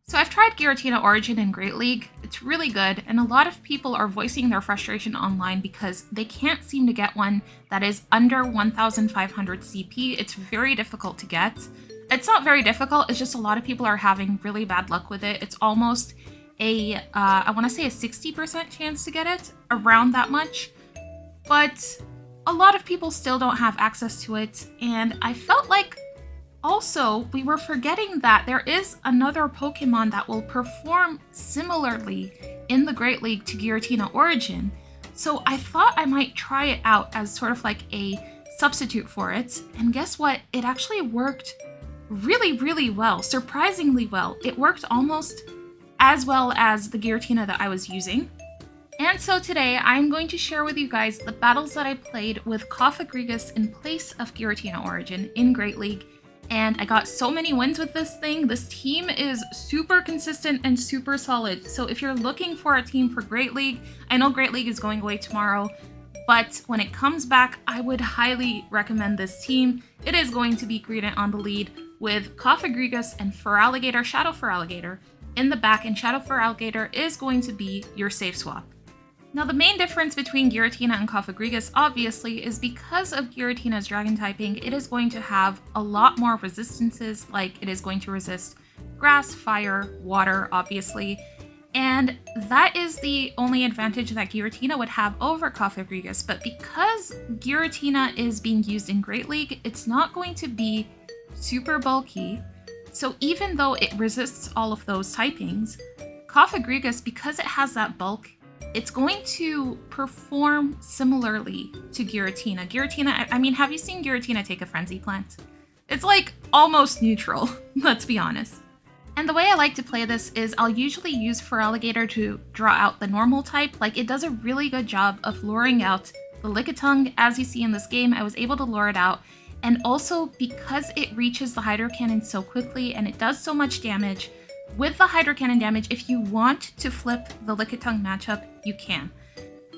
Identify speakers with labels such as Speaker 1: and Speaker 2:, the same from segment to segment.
Speaker 1: So I've tried Giratina Origin in Great League. It's really good, and a lot of people are voicing their frustration online because they can't seem to get one that is under 1,500 CP. It's very difficult to get. It's not very difficult, it's just a lot of people are having really bad luck with it. It's almost I want to say a 60% chance to get it, around that much. But a lot of people still don't have access to it, and I felt like also, we were forgetting that there is another Pokemon that will perform similarly in the Great League to Giratina Origin. So I thought I might try it out as sort of like a substitute for it. And guess what? It actually worked really, really well. Surprisingly well. It worked almost as well as the Giratina that I was using. And so today I'm going to share with you guys the battles that I played with Cofagrigus in place of Giratina Origin in Great League. And I got so many wins with this thing. This team is super consistent and super solid. So if you're looking for a team for Great League, I know Great League is going away tomorrow, but when it comes back, I would highly recommend this team. It is going to be Greedent on the lead with Cofagrigus and Feraligatr, Shadow Feraligatr in the back, and Shadow Feraligatr is going to be your safe swap. Now, the main difference between Giratina and Cofagrigus, obviously, is because of Giratina's dragon typing, it is going to have a lot more resistances, like it is going to resist grass, fire, water, obviously, and that is the only advantage that Giratina would have over Cofagrigus. But because Giratina is being used in Great League, it's not going to be super bulky, so even though it resists all of those typings, Cofagrigus, because it has that bulk, it's going to perform similarly to Giratina. Giratina, I mean, have you seen Giratina take a Frenzy Plant? It's like almost neutral, let's be honest. And the way I like to play this is I'll usually use Feraligatr to draw out the normal type. Like, it does a really good job of luring out the Lickitung. As you see in this game, I was able to lure it out. And also, because it reaches the Hydro Cannon so quickly and it does so much damage, with the Hydro Cannon damage, if you want to flip the Lickitung matchup, you can.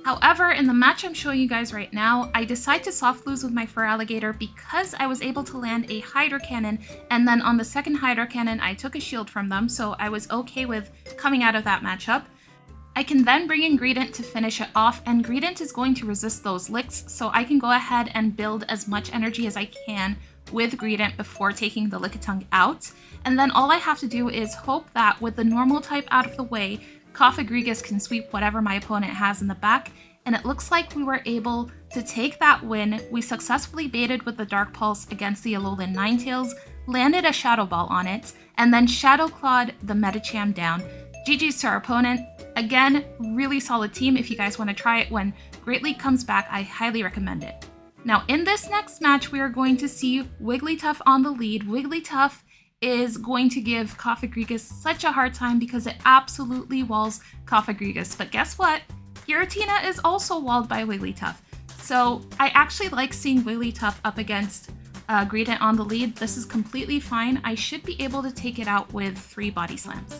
Speaker 1: However, in the match I'm showing you guys right now, I decide to soft lose with my Feraligatr because I was able to land a Hydro Cannon, and then on the second Hydro Cannon, I took a shield from them, so I was okay with coming out of that matchup. I can then bring in Greedent to finish it off, and Greedent is going to resist those licks, so I can go ahead and build as much energy as I can with Greedent before taking the Lickitung out. And then all I have to do is hope that with the normal type out of the way, Cofagrigus can sweep whatever my opponent has in the back, and it looks like we were able to take that win. We successfully baited with the Dark Pulse against the Alolan Ninetales, landed a Shadow Ball on it, and then Shadow Clawed the Medicham down. GG's to our opponent. Again, really solid team. If you guys want to try it when Great League comes back, I highly recommend it. Now, in this next match, we are going to see Wigglytuff on the lead. Wigglytuff is going to give Cofagrigus such a hard time because it absolutely walls Cofagrigus. But guess what? Giratina is also walled by Wigglytuff. So I actually like seeing Wigglytuff up against Greedent on the lead. This is completely fine. I should be able to take it out with 3 Body Slams.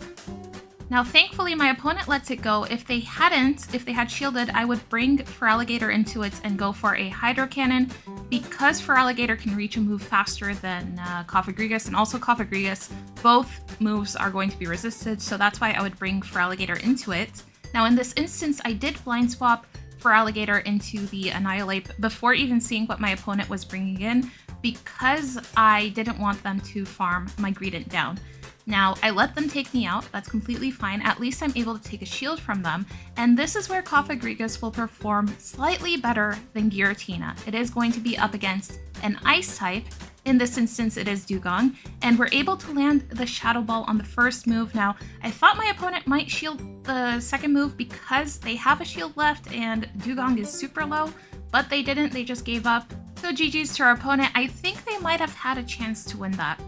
Speaker 1: Now, thankfully, my opponent lets it go. If they had shielded, I would bring Feraligatr into it and go for a Hydro Cannon. Because Feraligatr can reach a move faster than Cofagrigus, and also Cofagrigus, both moves are going to be resisted, so that's why I would bring Feraligatr into it. Now, in this instance, I did blind swap Feraligatr into the Annihilate before even seeing what my opponent was bringing in, because I didn't want them to farm my Greedent down. Now, I let them take me out, that's completely fine, at least I'm able to take a shield from them, and this is where Cofagrigus will perform slightly better than Giratina. It is going to be up against an Ice type, in this instance it is Dewgong, and we're able to land the Shadow Ball on the first move. Now, I thought my opponent might shield the second move because they have a shield left and Dewgong is super low, but they didn't, they just gave up. So GG's to our opponent. I think they might have had a chance to win that.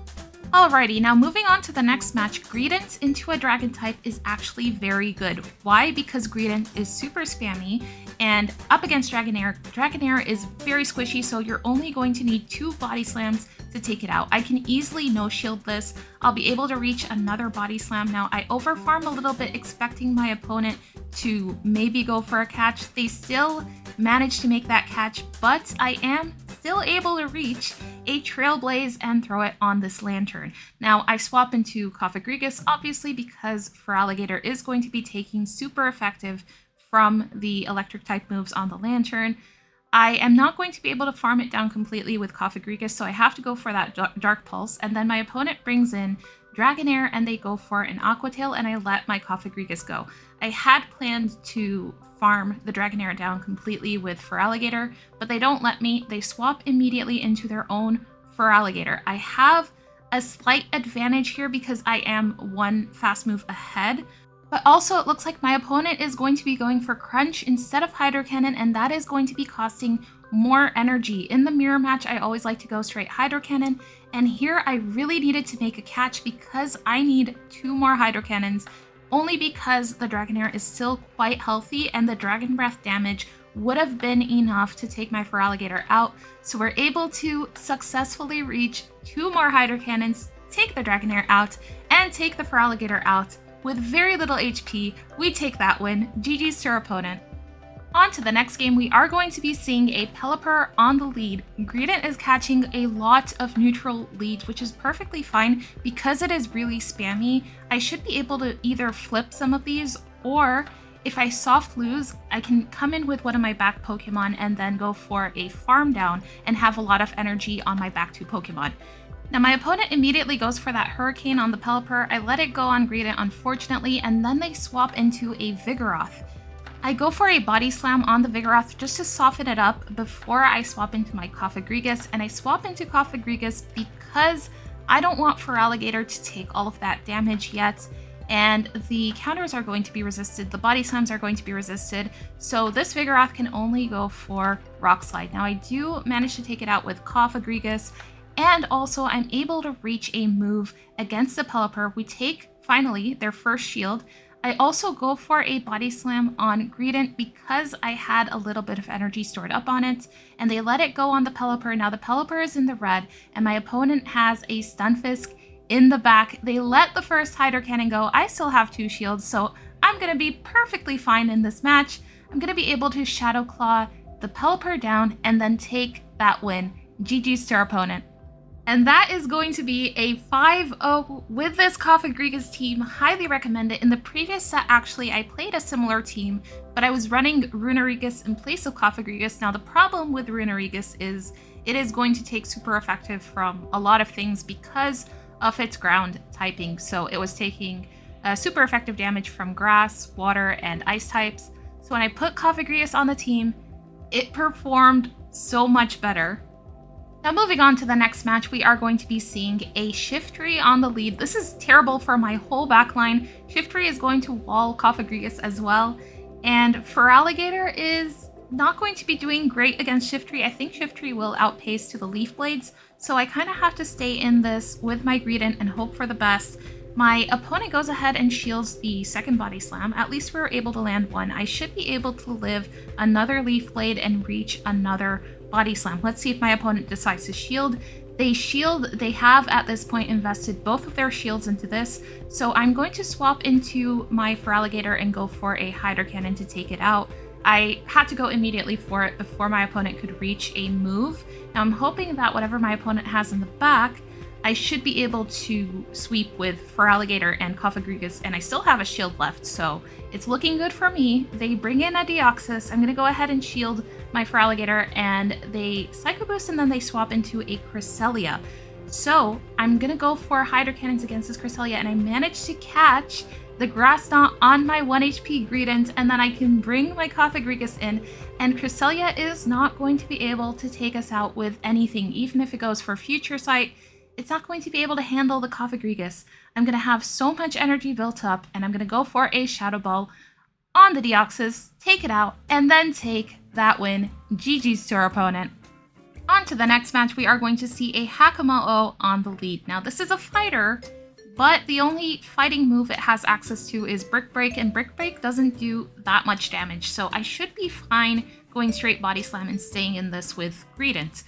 Speaker 1: Alrighty, now moving on to the next match, Greedent into a Dragon type is actually very good. Why? Because Greedent is super spammy, and up against Dragonair, Dragonair is very squishy, so you're only going to need 2 Body Slams to take it out. I can easily no-shield this. I'll be able to reach another Body Slam. Now, I overfarm a little bit, expecting my opponent to maybe go for a catch. They still managed to make that catch, but I am still able to reach a Trailblaze and throw it on this Lantern. Now, I swap into Cofagrigus, obviously, because Feraligatr is going to be taking super effective from the electric type moves on the Lantern. I am not going to be able to farm it down completely with Cofagrigus, so I have to go for that Dark Pulse, and then my opponent brings in Dragonair and they go for an Aqua Tail, and I let my Cofagrigus go. I had planned to farm the Dragonair down completely with Feraligatr, but they don't let me. They swap immediately into their own Feraligatr. I have a slight advantage here because I am one fast move ahead, but also it looks like my opponent is going to be going for Crunch instead of Hydro Cannon, and that is going to be costing more energy. In the mirror match, I always like to go straight Hydro Cannon, and here I really needed to make a catch because I need 2 more Hydro Cannons, only because the Dragonair is still quite healthy and the Dragon Breath damage would have been enough to take my Feraligatr out. So we're able to successfully reach 2 more Hydro Cannons, take the Dragonair out, and take the Feraligatr out. With very little HP, we take that win. GG's to our opponent. On to the next game, we are going to be seeing a Pelipper on the lead. Greedent is catching a lot of neutral leads, which is perfectly fine because it is really spammy. I should be able to either flip some of these, or if I soft lose, I can come in with one of my back Pokemon and then go for a farm down and have a lot of energy on my back 2 Pokemon. Now my opponent immediately goes for that Hurricane on the Pelipper. I let it go on Greedent, unfortunately, and then they swap into a Vigoroth. I go for a Body Slam on the Vigoroth just to soften it up before I swap into my Cofagrigus, and I swap into Cofagrigus because I don't want Feraligatr to take all of that damage yet, and the counters are going to be resisted, the Body Slams are going to be resisted, so this Vigoroth can only go for Rock Slide. Now I do manage to take it out with Cofagrigus, and also I'm able to reach a move against the Pelipper. We take, finally, their first shield. I also go for a Body Slam on Greedent because I had a little bit of energy stored up on it, and they let it go on the Pelipper. Now the Pelipper is in the red, and my opponent has a Stunfisk in the back. They let the first Hydro Cannon go. I still have 2 shields, so I'm going to be perfectly fine in this match. I'm going to be able to Shadow Claw the Pelipper down and then take that win. GG's to our opponent. And that is going to be a 5-0 with this Cofagrigus team. Highly recommend it. In the previous set, actually, I played a similar team, but I was running Runerigus in place of Cofagrigus. Now, the problem with Runerigus is it is going to take super effective from a lot of things because of its ground typing. So it was taking super effective damage from grass, water, and ice types. So when I put Cofagrigus on the team, it performed so much better. Now moving on to the next match, we are going to be seeing a Shiftry on the lead. This is terrible for my whole backline. Shiftry is going to wall Cofagrigus as well, and Feraligatr is not going to be doing great against Shiftry. I think Shiftry will outpace to the Leaf Blades, so I kind of have to stay in this with my Greedent and hope for the best. My opponent goes ahead and shields the second Body Slam. At least we were able to land one. I should be able to live another Leaf Blade and reach another Body Slam. Let's see if my opponent decides to shield. They shield. They have at this point invested both of their shields into this, so I'm going to swap into my Feraligatr and go for a Hydro Cannon to take it out. I had to go immediately for it before my opponent could reach a move. Now I'm hoping that whatever my opponent has in the back, I should be able to sweep with Feraligatr and Cofagrigus, and I still have a shield left, so it's looking good for me. They bring in a Deoxys. I'm going to go ahead and shield my Feraligatr, and they Psycho Boost, and then they swap into a Cresselia. So I'm going to go for Hydro Cannons against this Cresselia, and I managed to catch the Grass Knot on my 1 HP Greedent, and then I can bring my Cofagrigus in, and Cresselia is not going to be able to take us out with anything. Even if it goes for Future Sight, it's not going to be able to handle the Cofagrigus. I'm going to have so much energy built up, and I'm going to go for a Shadow Ball on the Deoxys, take it out, and then take that win. GG's to our opponent. On to the next match, we are going to see a Hakamo-O on the lead. Now, this is a fighter, but the only fighting move it has access to is Brick Break, and Brick Break doesn't do that much damage, so I should be fine going straight Body Slam and staying in this with Greedent.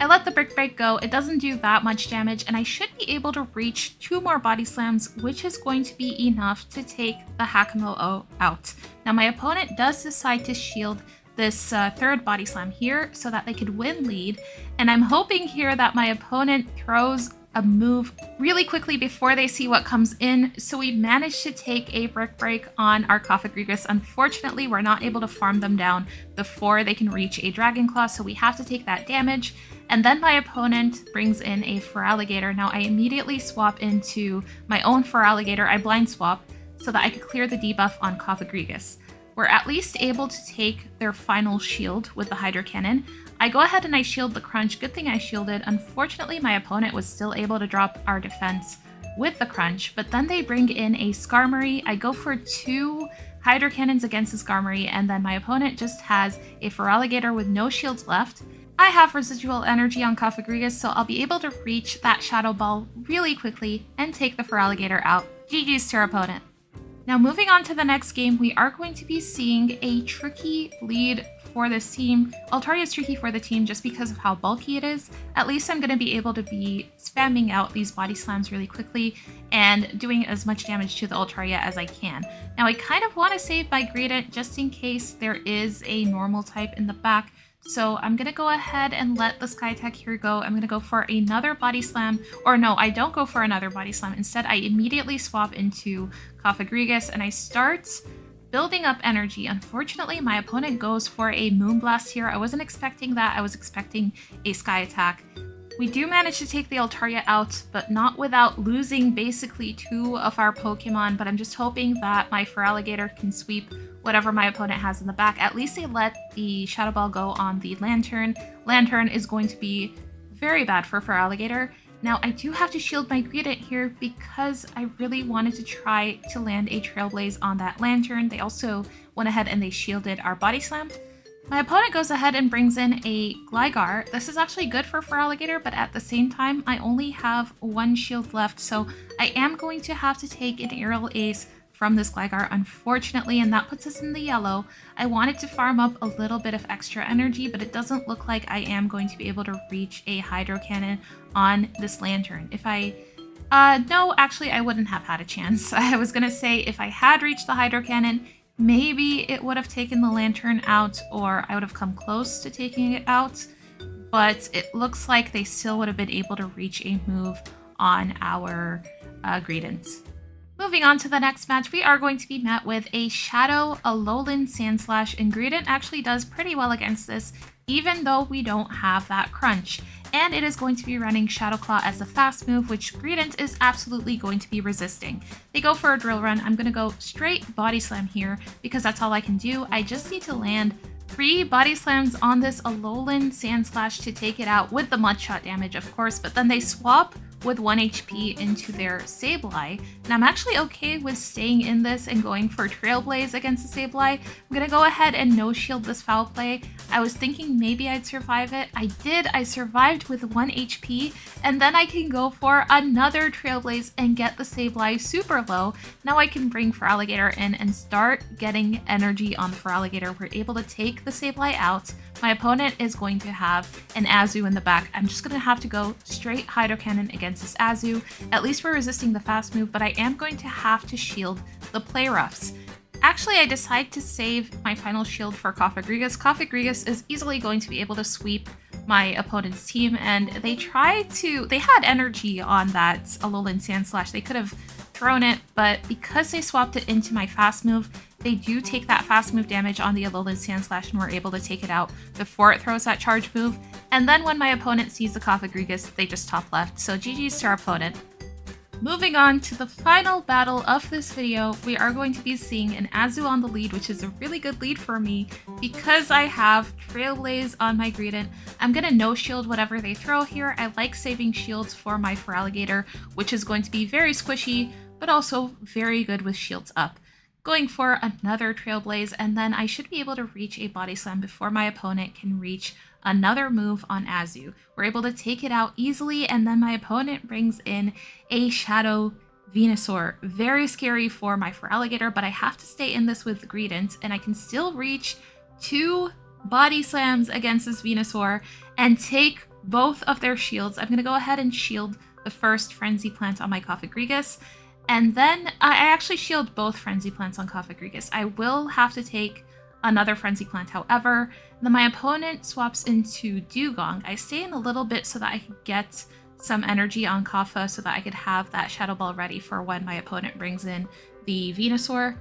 Speaker 1: I let the Brick Break go, it doesn't do that much damage, and I should be able to reach 2 more Body Slams, which is going to be enough to take the Hakamo-O out. Now my opponent does decide to shield this third body slam here so that they could win lead. And I'm hoping here that my opponent throws a move really quickly before they see what comes in. So we managed to take a brick break on our Cofagrigus. Unfortunately, we're not able to farm them down before they can reach a Dragon Claw, so we have to take that damage. And then my opponent brings in a Feraligatr. Now I immediately swap into my own Feraligatr. I blind swap so that I could clear the debuff on Cofagrigus. We're at least able to take their final shield with the Hydro Cannon. I go ahead and I shield the Crunch. Good thing I shielded. Unfortunately, my opponent was still able to drop our defense with the Crunch, but then they bring in a Skarmory. I go for 2 Hydro Cannons against the Skarmory, and then my opponent just has a Feraligatr with no shields left. I have residual energy on Cofagrigus, so I'll be able to reach that Shadow Ball really quickly and take the Feraligatr out. GG's to our opponent. Now moving on to the next game, we are going to be seeing a tricky lead for this team. Altaria is tricky for the team just because of how bulky it is. At least I'm going to be able to be spamming out these body slams really quickly and doing as much damage to the Altaria as I can. Now I kind of want to save my Greedent just in case there is a normal type in the back. So I'm going to go ahead and let the Sky Attack here go. I'm going to go for another Body Slam. Or no, I don't go for another Body Slam. Instead, I immediately swap into Cofagrigus and I start building up energy. Unfortunately, my opponent goes for a Moonblast here. I wasn't expecting that. I was expecting a Sky Attack. We do manage to take the Altaria out, but not without losing basically 2 of our Pokemon, but I'm just hoping that my Feraligatr can sweep whatever my opponent has in the back. At least they let the Shadow Ball go on the Lantern. Lantern is going to be very bad for Feraligatr. Now, I do have to shield my Greedent here because I really wanted to try to land a Trailblaze on that Lantern. They also went ahead and they shielded our Body Slam. My opponent goes ahead and brings in a Gligar. This is actually good for Feraligatr, but at the same time, I only have 1 shield left, so I am going to have to take an Aerial Ace from this Gligar, unfortunately, and that puts us in the yellow. I wanted to farm up a little bit of extra energy, but it doesn't look like I am going to be able to reach a Hydro Cannon on this Lantern. If I no, actually, I wouldn't have had a chance. I was gonna say if I had reached the Hydro Cannon, maybe it would have taken the Lantern out, or I would have come close to taking it out, but it looks like they still would have been able to reach a move on our Greedent. Moving on to the next match, we are going to be met with a Shadow, Alolan Sandslash, and Greedent actually does pretty well against this, even though we don't have that Crunch. And it is going to be running Shadow Claw as a fast move, which Greedent is absolutely going to be resisting. They go for a Drill Run. I'm going to go straight Body Slam here because that's all I can do. I just need to land 3 Body Slams on this Alolan Sandslash to take it out with the Mudshot damage, of course, but then they swap with 1 HP into their Sableye. And I'm actually okay with staying in this and going for Trailblaze against the Sableye. I'm gonna go ahead and no-shield this Foul Play. I was thinking maybe I'd survive it. I did. I survived with 1 HP, and then I can go for another Trailblaze and get the Sableye super low. Now I can bring Feraligatr in and start getting energy on the Feraligatr. We're able to take the Sableye out. My opponent is going to have an Azu in the back. I'm just going to have to go straight Hydro Cannon against this Azu. At least we're resisting the fast move, but I am going to have to shield the Play Roughs. Actually, I decide to save my final shield for Cofagrigus. Cofagrigus is easily going to be able to sweep my opponent's team, and they had energy on that Alolan Sandslash. They could have thrown it, but because they swapped it into my fast move, they do take that fast move damage on the Alolan Sandslash, and we're able to take it out before it throws that charge move. And then when my opponent sees the Cofagrigus, they just top left. So GG's to our opponent. Moving on to the final battle of this video, we are going to be seeing an Azu on the lead, which is a really good lead for me because I have Trailblaze on my Greedent. I'm going to no-shield whatever they throw here. I like saving shields for my Feraligatr, which is going to be very squishy, but also very good with shields up. Going for another Trailblaze, and then I should be able to reach a Body Slam before my opponent can reach another move on Azu. We're able to take it out easily, and then my opponent brings in a Shadow Venusaur. Very scary for my Feraligatr, but I have to stay in this with the Greedent, and I can still reach 2 Body Slams against this Venusaur and take both of their shields. I'm going to go ahead and shield the first Frenzy Plant on my Cofagrigus, and then I actually shield both Frenzy Plants on Cofagrigus. I will have to take another Frenzy Plant, however. Then my opponent swaps into Dewgong. I stay in a little bit so that I could get some energy on Kafka so that I could have that Shadow Ball ready for when my opponent brings in the Venusaur.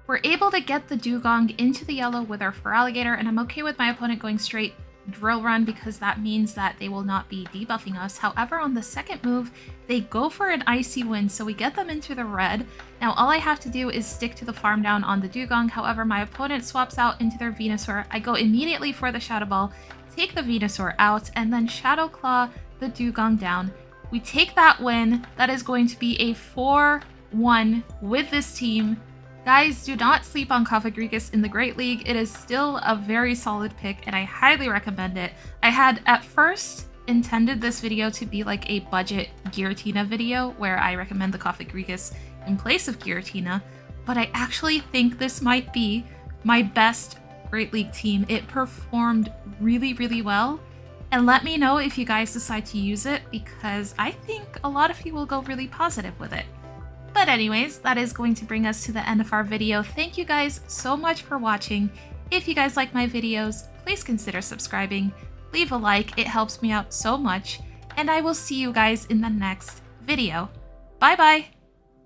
Speaker 1: We're able to get the Dewgong into the yellow with our Feraligatr, and I'm okay with my opponent going straight Drill Run because that means that they will not be debuffing us. However, on the second move, they go for an Icy Wind, so we get them into the red. Now all I have to do is stick to the farm down on the Dewgong. However, my opponent swaps out into their Venusaur. I go immediately for the Shadow Ball, take the Venusaur out, and then Shadow Claw the Dewgong down. We take that win. That is going to be a 4-1 with this team. Guys, do not sleep on Cofagrigus in the Great League. It is still a very solid pick, and I highly recommend it. I had at first intended this video to be like a budget Giratina video where I recommend the Cofagrigus in place of Giratina, but I actually think this might be my best Great League team. It performed really, really well. And let me know if you guys decide to use it, because I think a lot of you will go really positive with it. But anyways, that is going to bring us to the end of our video. Thank you guys so much for watching. If you guys like my videos, please consider subscribing. Leave a like, it helps me out so much. And I will see you guys in the next video. Bye bye!